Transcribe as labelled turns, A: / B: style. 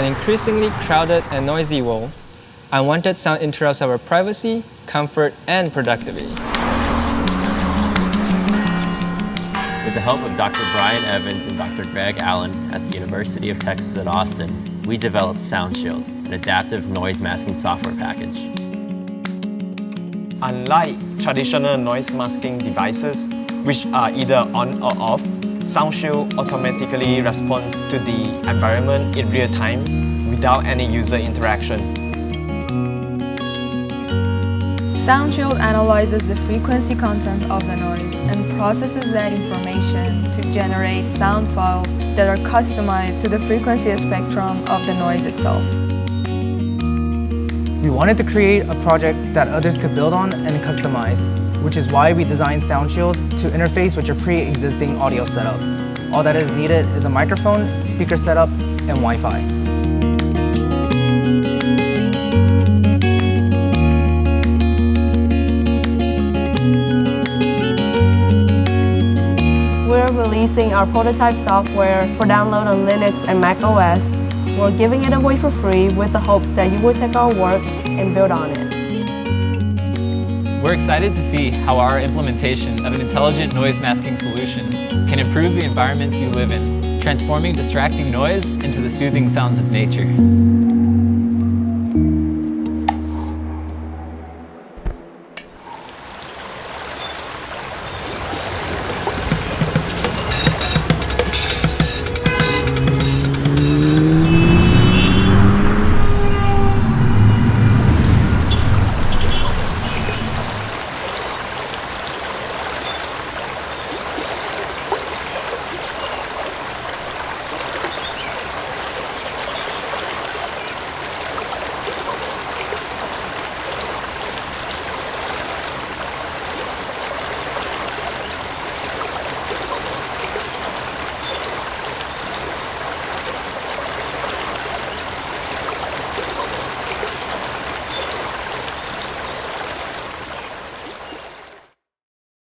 A: an increasingly crowded and noisy world, unwanted sound interrupts our privacy, comfort, and productivity.
B: With the help of Dr. Brian Evans and Dr. Greg Allen at the University of Texas at Austin, we developed SoundShield, an adaptive noise masking software package.
C: Unlike traditional noise masking devices, which are either on or off, SoundShield automatically responds to the environment in real time without any user interaction.
D: SoundShield analyzes the frequency content of the noise and processes that information to generate sound files that are customized to the frequency spectrum of the noise itself.
E: We wanted to create a project that others could build on and customize, which is why we designed SoundShield to interface with your pre-existing audio setup. All that is needed is a microphone, speaker setup, and Wi-Fi.
F: We're releasing our prototype software for download on Linux and Mac OS. We're giving it away for free with the hopes that you will take our work and build on it.
G: We're excited to see how our implementation of an intelligent noise masking solution can improve the environments you live in, transforming distracting noise into the soothing sounds of nature.